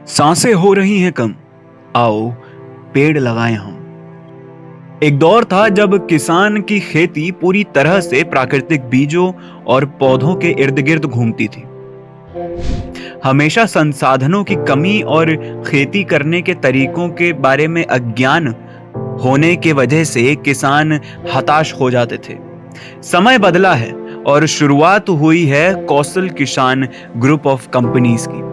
सांसें हो रही हैं कम, आओ पेड़ लगाएं हम। एक दौर था जब किसान की खेती पूरी तरह से प्राकृतिक बीजों और पौधों के इर्द गिर्द घूमती थी। हमेशा संसाधनों की कमी और खेती करने के तरीकों के बारे में अज्ञान होने के वजह से किसान हताश हो जाते थे। समय बदला है और शुरुआत हुई है कौशल किसान ग्रुप ऑफ कंपनीज की।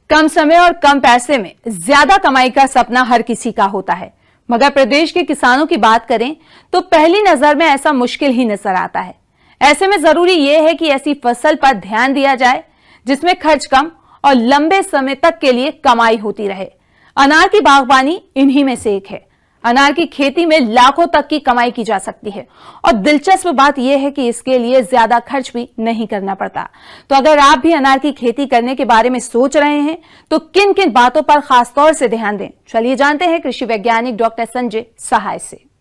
कम समय और कम पैसे में ज्यादा कमाई का सपना हर किसी का होता है, मगर प्रदेश के किसानों की बात करें तो पहली नजर में ऐसा मुश्किल ही नजर आता है। ऐसे में जरूरी यह है कि ऐसी फसल पर ध्यान दिया जाए जिसमें खर्च कम और लंबे समय तक के लिए कमाई होती रहे। अनार की बागवानी इन्हीं में से एक है। अनार की खेती में लाखों तक की कमाई की जा सकती है और दिलचस्प बात यह है कि इसके लिए ज्यादा खर्च भी नहीं करना पड़ता। तो अगर आप भी अनार की खेती करने के बारे में सोच रहे हैं तो किन किन बातों पर खासतौर से ध्यान दें, चलिए जानते हैं कृषि वैज्ञानिक डॉक्टर संजय सहाय से।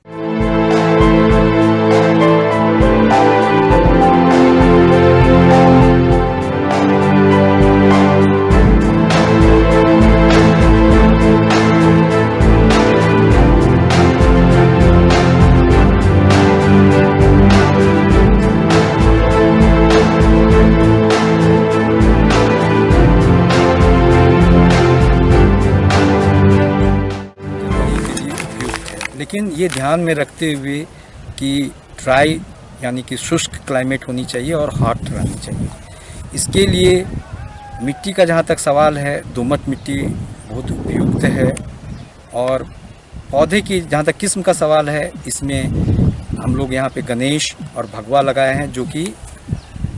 लेकिन ये ध्यान में रखते हुए कि ड्राई यानी कि शुष्क क्लाइमेट होनी चाहिए और हॉट रहनी चाहिए। इसके लिए मिट्टी का जहाँ तक सवाल है, दोमट मिट्टी बहुत उपयुक्त है। और पौधे की जहाँ तक किस्म का सवाल है, इसमें हम लोग यहाँ पे गणेश और भगवा लगाए हैं जो कि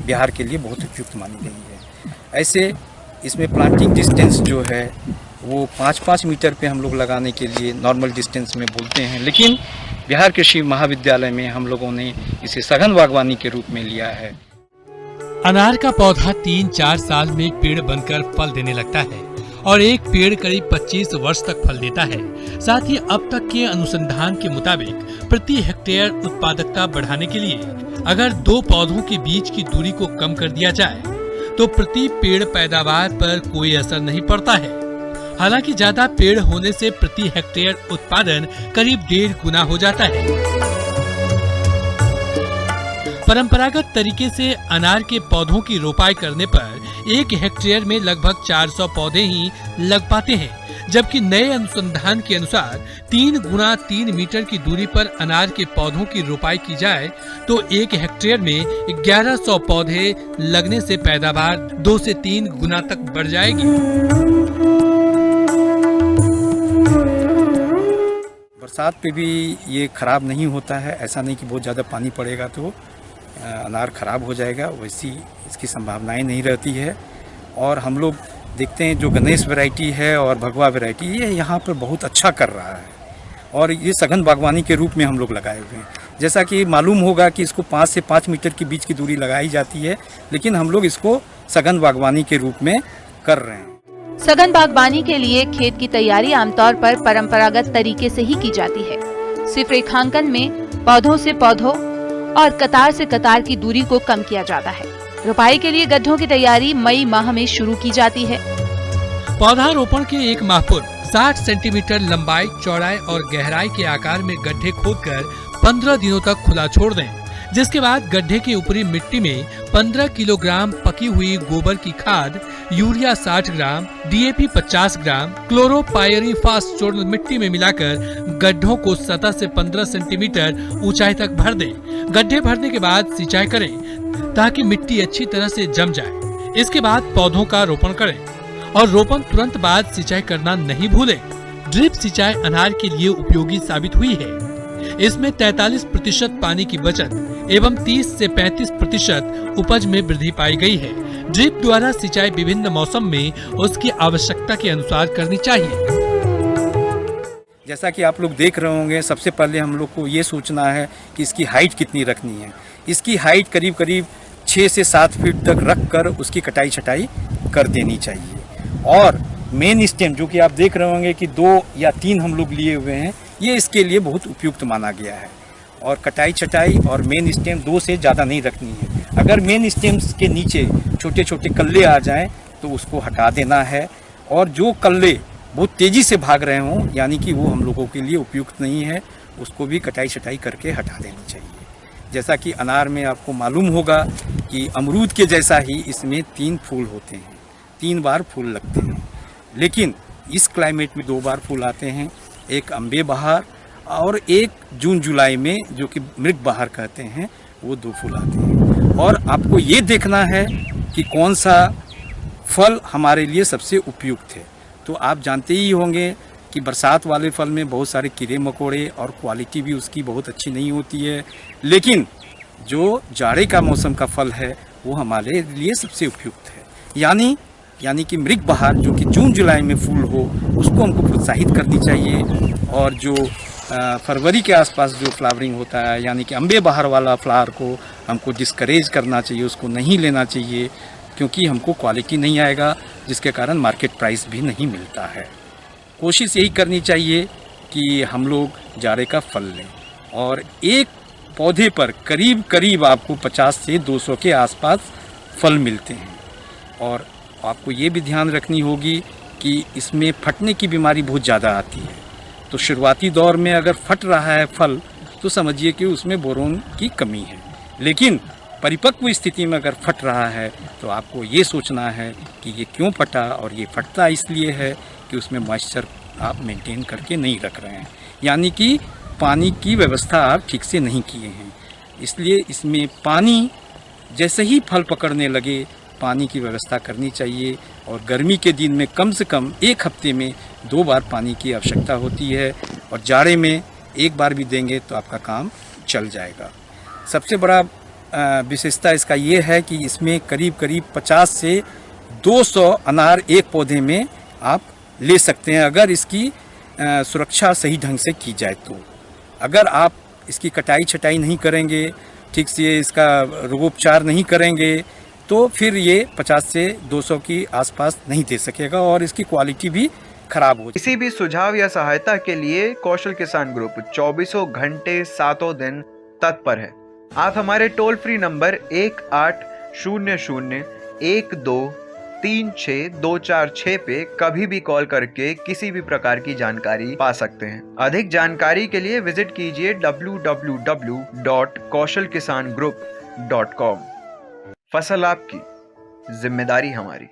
बिहार के लिए बहुत उपयुक्त मानी गई है। ऐसे इसमें प्लांटिंग डिस्टेंस जो है वो 5-5 मीटर पे हम लोग लगाने के लिए नॉर्मल डिस्टेंस में बोलते हैं, लेकिन बिहार कृषि महाविद्यालय में हम लोगों ने इसे सघन बागवानी के रूप में लिया है। अनार का पौधा 3-4 साल में एक पेड़ बनकर फल देने लगता है और एक पेड़ करीब 25 वर्ष तक फल देता है। साथ ही अब तक के अनुसंधान के मुताबिक प्रति हेक्टेयर उत्पादकता बढ़ाने के लिए अगर 2 पौधों के बीच की दूरी को कम कर दिया जाए तो प्रति पेड़ पैदावार पर कोई असर नहीं पड़ता है। हालांकि ज्यादा पेड़ होने से प्रति हेक्टेयर उत्पादन करीब 1.5 गुना हो जाता है। परंपरागत तरीके से अनार के पौधों की रोपाई करने पर 1 हेक्टेयर में लगभग 400 पौधे ही लग पाते हैं, जबकि नए अनुसंधान के अनुसार 3 गुना 3 मीटर की दूरी पर अनार के पौधों की रोपाई की जाए तो 1 हेक्टेयर में 1100 पौधे लगने से पैदावार 2 से 3 गुना तक बढ़ जाएगी। बरसात पे भी ये ख़राब नहीं होता है। ऐसा नहीं कि बहुत ज़्यादा पानी पड़ेगा तो अनार ख़राब हो जाएगा, वैसी इसकी संभावनाएं नहीं रहती है। और हम लोग देखते हैं जो गणेश वैरायटी है और भगवा वैरायटी ये यहाँ पर बहुत अच्छा कर रहा है और ये सघन बागवानी के रूप में हम लोग लगाए हुए हैं। जैसा कि मालूम होगा कि इसको 5 से 5 मीटर के बीच की दूरी लगाई जाती है, लेकिन हम लोग इसको सघन बागवानी के रूप में कर रहे हैं। सघन बागवानी के लिए खेत की तैयारी आमतौर पर परंपरागत तरीके से ही की जाती है। सिर्फ रेखांकन में पौधों से पौधों और कतार से कतार की दूरी को कम किया जाता है। रोपाई के लिए गड्ढों की तैयारी मई माह में शुरू की जाती है। पौधा रोपण के 1 माह पूर्व 60 सेंटीमीटर लंबाई, चौड़ाई और गहराई के आकार में गड्ढे खोदकर 15 दिनों तक खुला छोड़ दें, जिसके बाद गड्ढे की ऊपरी मिट्टी में 15 किलोग्राम पकी हुई गोबर की खाद, यूरिया 60 ग्राम, डीएपी 50 ग्राम, क्लोरोपायरीफास चूर्ण मिट्टी में मिलाकर गड्ढों को सतह से 15 सेंटीमीटर ऊंचाई तक भर दें। गड्ढे भरने के बाद सिंचाई करें ताकि मिट्टी अच्छी तरह से जम जाए। इसके बाद पौधों का रोपण करें और रोपण तुरंत बाद सिंचाई करना नहीं भूलें। ड्रिप सिंचाई अनार के लिए उपयोगी साबित हुई है। इसमें 43% पानी की बचत एवं 30 से 35% उपज में वृद्धि पाई गई है। ड्रिप द्वारा सिंचाई विभिन्न मौसम में उसकी आवश्यकता के अनुसार करनी चाहिए। जैसा कि आप लोग देख रहे होंगे, सबसे पहले हम लोग को ये सोचना है कि इसकी हाइट कितनी रखनी है। इसकी हाइट करीब करीब 6 से 7 फीट तक रख कर उसकी कटाई छटाई कर देनी चाहिए। और मेन स्टेम जो कि आप देख रहे होंगे कि 2 या 3 हम लोग लिए हुए हैं, ये इसके लिए बहुत उपयुक्त माना गया है। और कटाई छटाई और मेन स्टेम 2 से ज़्यादा नहीं रखनी है। अगर मेन स्टेम्स के नीचे छोटे छोटे कल्ले आ जाएं तो उसको हटा देना है, और जो कल्ले बहुत तेज़ी से भाग रहे हों यानी कि वो हम लोगों के लिए उपयुक्त नहीं है, उसको भी कटाई छटाई करके हटा देनी चाहिए। जैसा कि अनार में आपको मालूम होगा कि अमरूद के जैसा ही इसमें 3 फूल होते हैं, 3 बार फूल लगते हैं, लेकिन इस क्लाइमेट में 2 बार फूल आते हैं, एक अम्बे बहार और एक जून जुलाई में जो कि मृग बहार कहते हैं, वो 2 फूल आते हैं। और आपको ये देखना है कि कौन सा फल हमारे लिए सबसे उपयुक्त है। तो आप जानते ही होंगे कि बरसात वाले फल में बहुत सारे कीड़े मकोड़े और क्वालिटी भी उसकी बहुत अच्छी नहीं होती है, लेकिन जो जाड़े का मौसम का फल है वो हमारे लिए सबसे उपयुक्त है। यानी कि मृग बहार जो कि जून जुलाई में फूल हो, उसको हमको प्रोत्साहित करनी चाहिए। और जो फरवरी के आसपास जो फ्लावरिंग होता है यानी कि अम्बे बहार वाला फ्लावर को हमको डिस्करेज करना चाहिए, उसको नहीं लेना चाहिए, क्योंकि हमको क्वालिटी नहीं आएगा, जिसके कारण मार्केट प्राइस भी नहीं मिलता है। कोशिश यही करनी चाहिए कि हम लोग जाड़े का फल लें, और एक पौधे पर करीब करीब आपको 50 से 200 के आसपास फल मिलते हैं। और आपको ये भी ध्यान रखनी होगी कि इसमें फटने की बीमारी बहुत ज़्यादा आती है। तो शुरुआती दौर में अगर फट रहा है फल तो समझिए कि उसमें बोरोन की कमी है, लेकिन परिपक्व स्थिति में अगर फट रहा है तो आपको ये सोचना है कि ये क्यों फटा, और ये फटता इसलिए है कि उसमें मॉइस्चर आप मेंटेन करके नहीं रख रहे हैं, यानी कि पानी की व्यवस्था आप ठीक से नहीं किए हैं। इसलिए इसमें पानी जैसे ही फल पकड़ने लगे पानी की व्यवस्था करनी चाहिए, और गर्मी के दिन में कम से कम 1 हफ्ते में 2 बार पानी की आवश्यकता होती है, और जाड़े में 1 बार भी देंगे तो आपका काम चल जाएगा। सबसे बड़ा विशेषता इसका ये है कि इसमें करीब करीब 50 से 200 अनार एक पौधे में आप ले सकते हैं, अगर इसकी सुरक्षा सही ढंग से की जाए तो। अगर आप इसकी कटाई छटाई नहीं करेंगे, ठीक से इसका रोगोपचार नहीं करेंगे, तो फिर ये 50 से 200 की आसपास नहीं दे सकेगा, और इसकी क्वालिटी भी खराब हो। किसी भी सुझाव या सहायता के लिए कौशल किसान ग्रुप 24 घंटे 7 दिन तत्पर है। आप हमारे टोल फ्री नंबर 1800-1236-246 पे कभी भी कॉल करके किसी भी प्रकार की जानकारी पा सकते हैं। अधिक जानकारी के लिए विजिट कीजिए www.kaushalkisangroup.com। फसल आपकी, जिम्मेदारी हमारी।